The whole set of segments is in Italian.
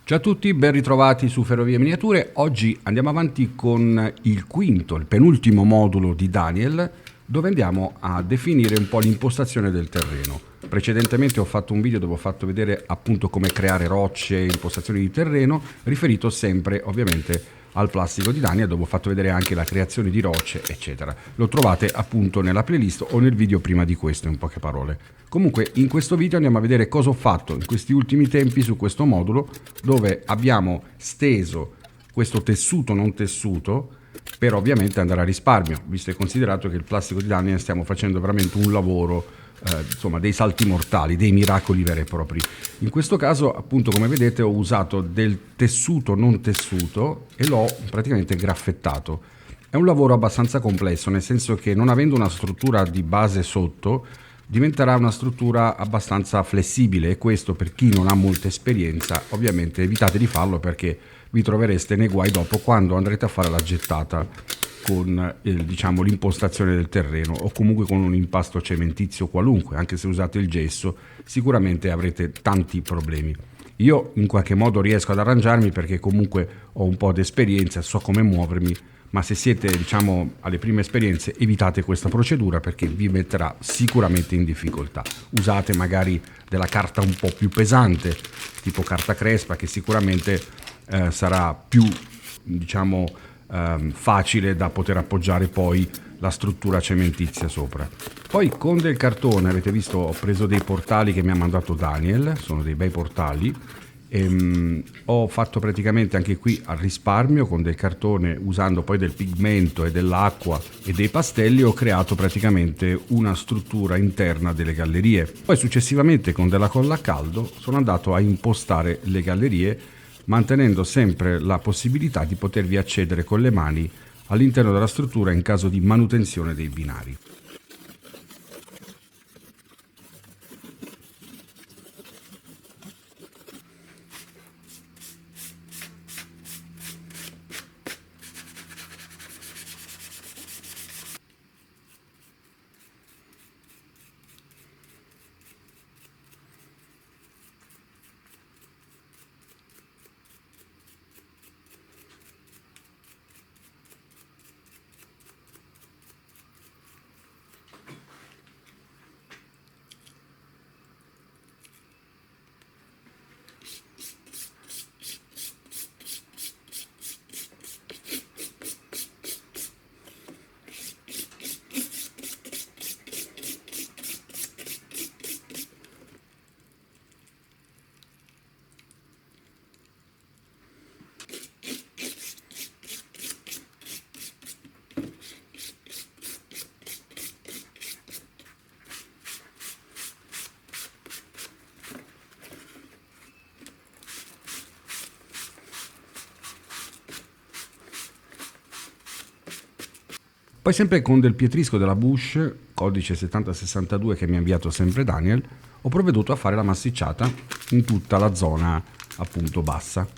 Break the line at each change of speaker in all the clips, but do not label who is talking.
Ciao a tutti, ben ritrovati su Ferrovie Miniature. Oggi andiamo avanti con il penultimo modulo di Daniel, dove andiamo a definire un po' l'impostazione del terreno. Precedentemente ho fatto un video dove ho fatto vedere appunto come creare rocce, impostazioni di terreno, riferito sempre ovviamente al plastico di Daniel, dove ho fatto vedere anche la creazione di rocce, eccetera. Lo trovate appunto nella playlist o nel video prima di questo, in poche parole. Comunque in questo video andiamo a vedere cosa ho fatto in questi ultimi tempi su questo modulo, dove abbiamo steso questo tessuto non tessuto per ovviamente andare a risparmio, visto e considerato che il plastico di Daniel stiamo facendo veramente un lavoro, insomma dei salti mortali, dei miracoli veri e propri. In questo caso appunto come vedete ho usato del tessuto non tessuto e l'ho praticamente graffettato. È un lavoro abbastanza complesso, nel senso che non avendo una struttura di base sotto, diventerà una struttura abbastanza flessibile e questo per chi non ha molta esperienza, ovviamente evitate di farlo perché vi trovereste nei guai dopo quando andrete a fare la gettata con diciamo, l'impostazione del terreno o comunque con un impasto cementizio qualunque, anche se usate il gesso, sicuramente avrete tanti problemi. Io in qualche modo riesco ad arrangiarmi perché comunque ho un po' di esperienza, so come muovermi, ma se siete diciamo alle prime esperienze evitate questa procedura perché vi metterà sicuramente in difficoltà. Usate magari della carta un po' più pesante, tipo carta crespa, che sicuramente sarà più diciamo facile da poter appoggiare poi la struttura cementizia sopra. Poi con del cartone, avete visto, ho preso dei portali che mi ha mandato Daniel, sono dei bei portali. Ho fatto praticamente anche qui al risparmio con del cartone, usando poi del pigmento e dell'acqua e dei pastelli, ho creato praticamente una struttura interna delle gallerie. Poi successivamente con della colla a caldo sono andato a impostare le gallerie, mantenendo sempre la possibilità di potervi accedere con le mani all'interno della struttura in caso di manutenzione dei binari. Poi sempre con del pietrisco della Bush, codice 7062 che mi ha inviato sempre Daniel, ho provveduto a fare la massicciata in tutta la zona appunto bassa.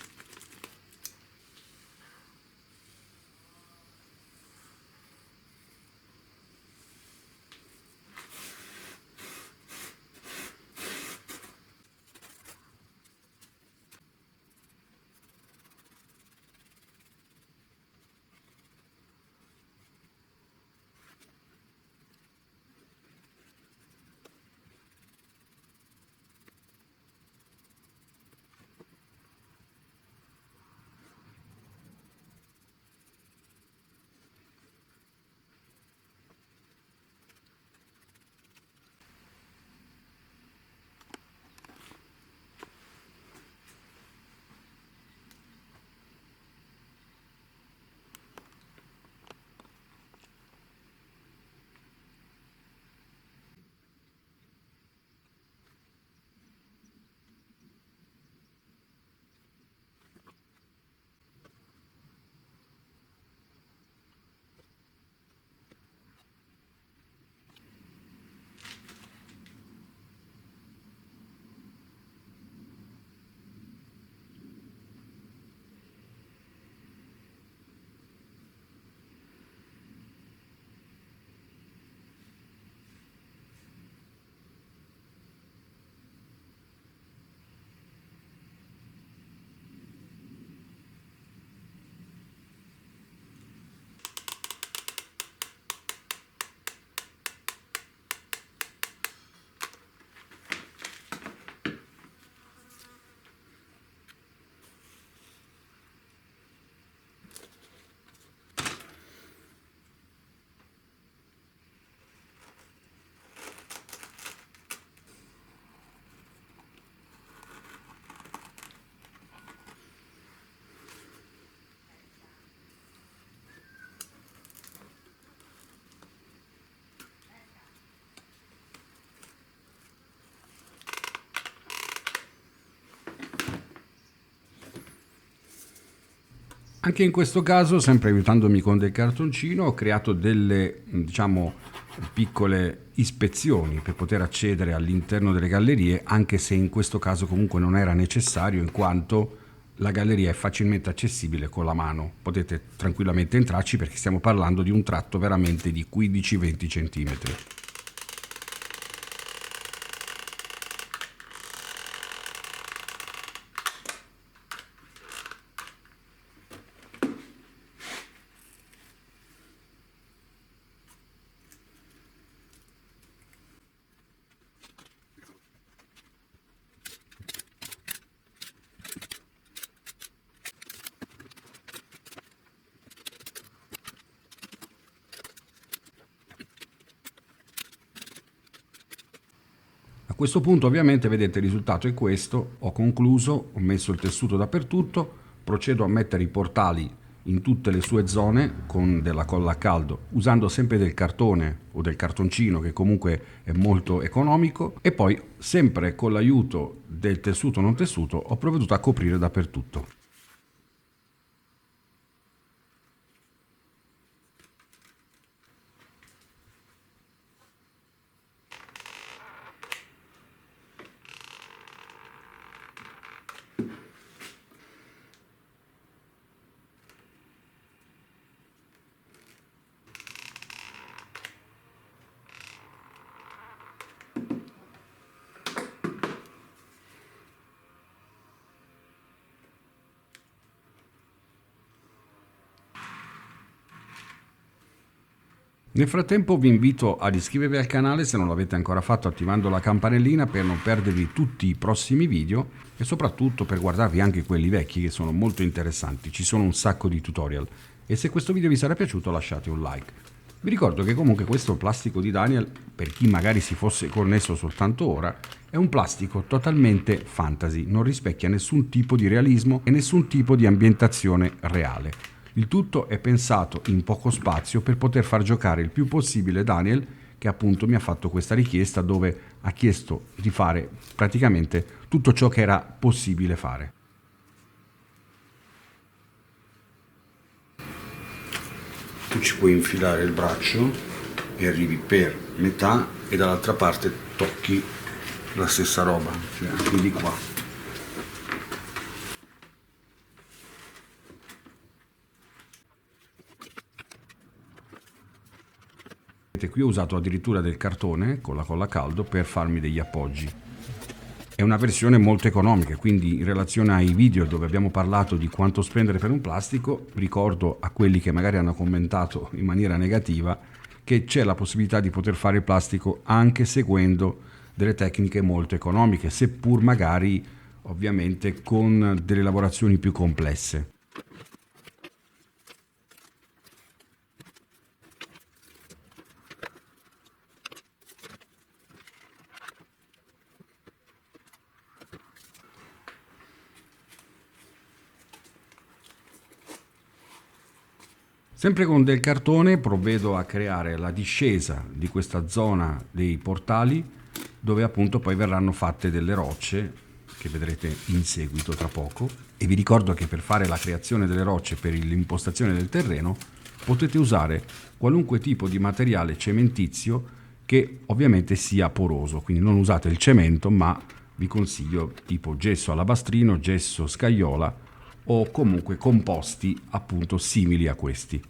Anche in questo caso, sempre aiutandomi con del cartoncino, ho creato delle, diciamo, piccole ispezioni per poter accedere all'interno delle gallerie, anche se in questo caso comunque non era necessario, in quanto la galleria è facilmente accessibile con la mano. Potete tranquillamente entrarci perché stiamo parlando di un tratto veramente di 15-20 centimetri. A questo punto ovviamente vedete il risultato è questo, ho concluso, ho messo il tessuto dappertutto, procedo a mettere i portali in tutte le sue zone con della colla a caldo, usando sempre del cartone o del cartoncino che comunque è molto economico, e poi sempre con l'aiuto del tessuto non tessuto ho provveduto a coprire dappertutto. Nel frattempo vi invito ad iscrivervi al canale se non l'avete ancora fatto, attivando la campanellina per non perdervi tutti i prossimi video e soprattutto per guardarvi anche quelli vecchi che sono molto interessanti. Ci sono un sacco di tutorial e se questo video vi sarà piaciuto lasciate un like. Vi ricordo che comunque questo plastico di Daniel, per chi magari si fosse connesso soltanto ora, è un plastico totalmente fantasy, non rispecchia nessun tipo di realismo e nessun tipo di ambientazione reale. Il tutto è pensato in poco spazio per poter far giocare il più possibile Daniel, che appunto mi ha fatto questa richiesta dove ha chiesto di fare praticamente tutto ciò che era possibile fare. Tu ci puoi infilare il braccio e arrivi per metà e dall'altra parte tocchi la stessa roba, cioè anche di qua. Qui ho usato addirittura del cartone con la colla a caldo per farmi degli appoggi. È una versione molto economica, quindi in relazione ai video dove abbiamo parlato di quanto spendere per un plastico, ricordo a quelli che magari hanno commentato in maniera negativa che c'è la possibilità di poter fare il plastico anche seguendo delle tecniche molto economiche, seppur magari ovviamente con delle lavorazioni più complesse. Sempre con del cartone provvedo a creare la discesa di questa zona dei portali dove appunto poi verranno fatte delle rocce che vedrete in seguito tra poco, e vi ricordo che per fare la creazione delle rocce per l'impostazione del terreno potete usare qualunque tipo di materiale cementizio che ovviamente sia poroso, quindi non usate il cemento ma vi consiglio tipo gesso alabastrino, gesso scagliola o comunque composti appunto simili a questi.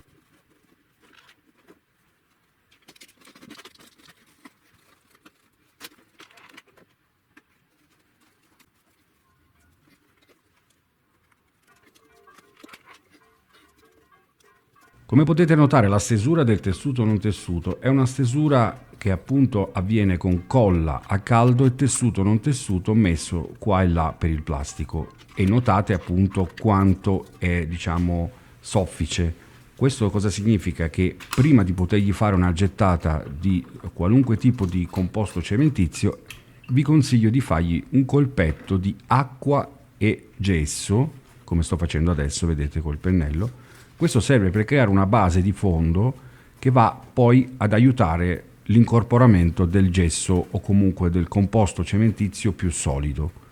Come potete notare, la stesura del tessuto non tessuto è una stesura che appunto avviene con colla a caldo e tessuto non tessuto messo qua e là per il plastico, e notate appunto quanto è, diciamo, soffice. Questo cosa significa? Che prima di potergli fare una gettata di qualunque tipo di composto cementizio vi consiglio di fargli un colpetto di acqua e gesso, come sto facendo adesso, vedete, col pennello. Questo serve per creare una base di fondo che va poi ad aiutare l'incorporamento del gesso o comunque del composto cementizio più solido.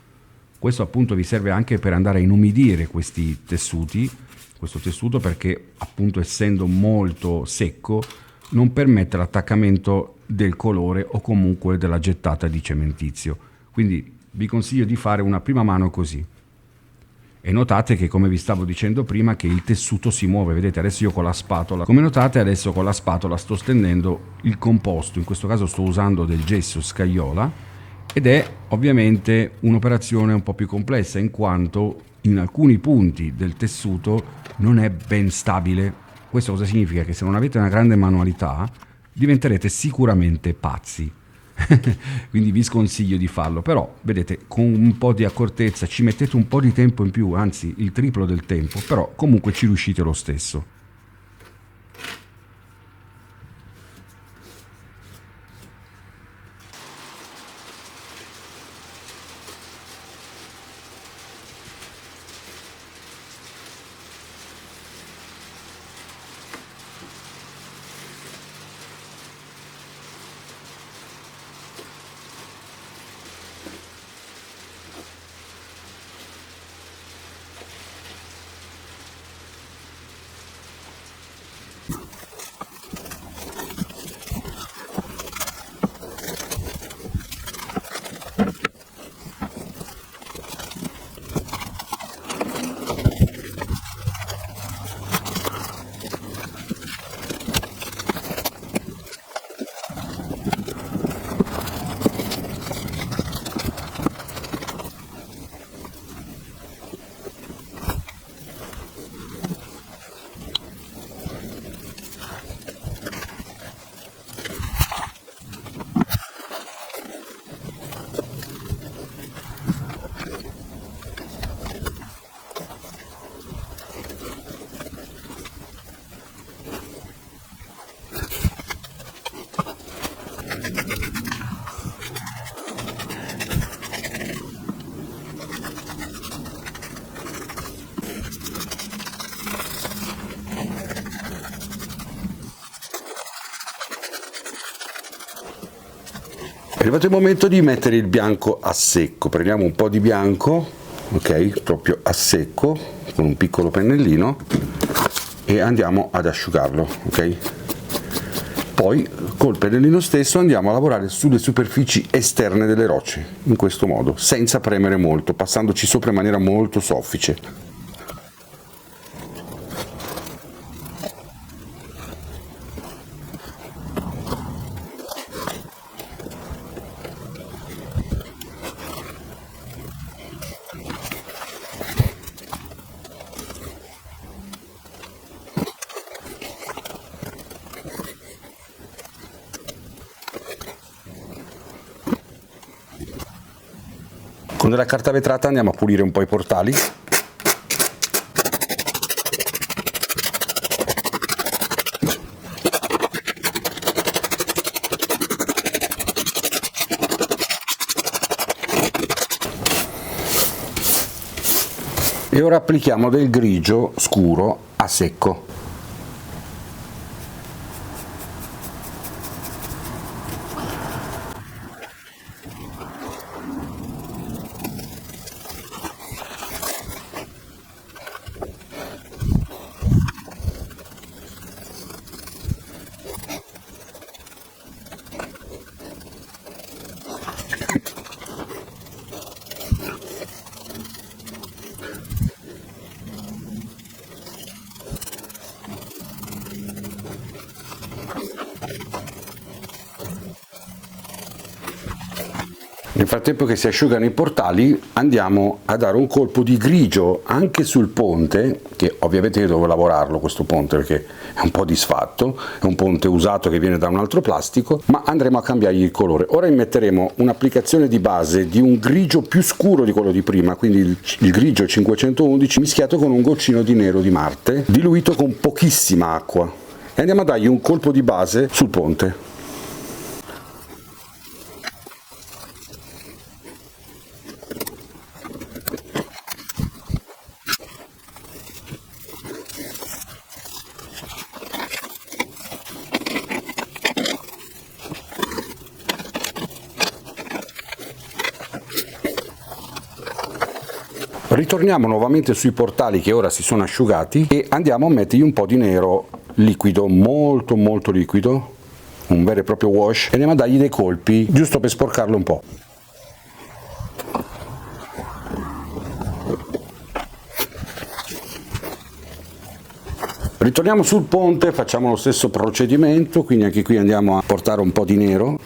Questo appunto vi serve anche per andare a inumidire questi tessuti questo tessuto, perché appunto essendo molto secco non permette l'attaccamento del colore o comunque della gettata di cementizio. Quindi vi consiglio di fare una prima mano così. E notate che, come vi stavo dicendo prima, che il tessuto si muove. Vedete, adesso io con la spatola, come notate adesso con la spatola sto stendendo il composto, in questo caso sto usando del gesso scagliola, ed è ovviamente un'operazione un po' più complessa, in quanto in alcuni punti del tessuto non è ben stabile. Questo cosa significa? Che se non avete una grande manualità diventerete sicuramente pazzi. Quindi vi sconsiglio di farlo, però vedete, con un po' di accortezza ci mettete un po' di tempo in più, anzi il triplo del tempo, però comunque ci riuscite lo stesso.
È arrivato il momento di mettere il bianco a secco. Prendiamo un po' di bianco, ok, proprio a secco, con un piccolo pennellino, e andiamo ad asciugarlo, ok? Poi col pennellino stesso andiamo a lavorare sulle superfici esterne delle rocce, in questo modo, senza premere molto, passandoci sopra in maniera molto soffice. Con della carta vetrata andiamo a pulire un po' i portali. E ora applichiamo del grigio scuro a secco. Nel frattempo che si asciugano i portali andiamo a dare un colpo di grigio anche sul ponte, che ovviamente io devo lavorarlo questo ponte perché è un po' disfatto, è un ponte usato che viene da un altro plastico, ma andremo a cambiargli il colore. Ora immetteremo un'applicazione di base di un grigio più scuro di quello di prima, quindi il grigio 511 mischiato con un goccino di nero di Marte, diluito con pochissima acqua, e andiamo a dargli un colpo di base sul ponte. Ritorniamo nuovamente sui portali che ora si sono asciugati e andiamo a mettergli un po' di nero liquido, molto molto liquido, un vero e proprio wash, e andiamo a dargli dei colpi giusto per sporcarlo un po'. Ritorniamo sul ponte, facciamo lo stesso procedimento, quindi anche qui andiamo a portare un po' di nero.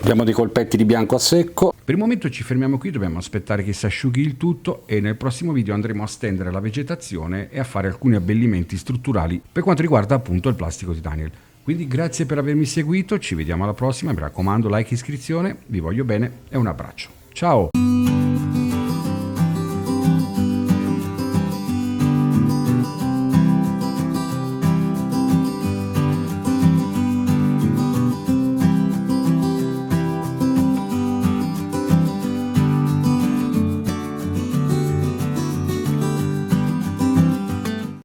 Diamo dei colpetti di bianco a secco.
Per il momento ci fermiamo qui, dobbiamo aspettare che si asciughi il tutto e nel prossimo video andremo a stendere la vegetazione e a fare alcuni abbellimenti strutturali per quanto riguarda appunto il plastico di Daniel. Quindi grazie per avermi seguito, ci vediamo alla prossima, mi raccomando like e iscrizione, vi voglio bene e un abbraccio. Ciao!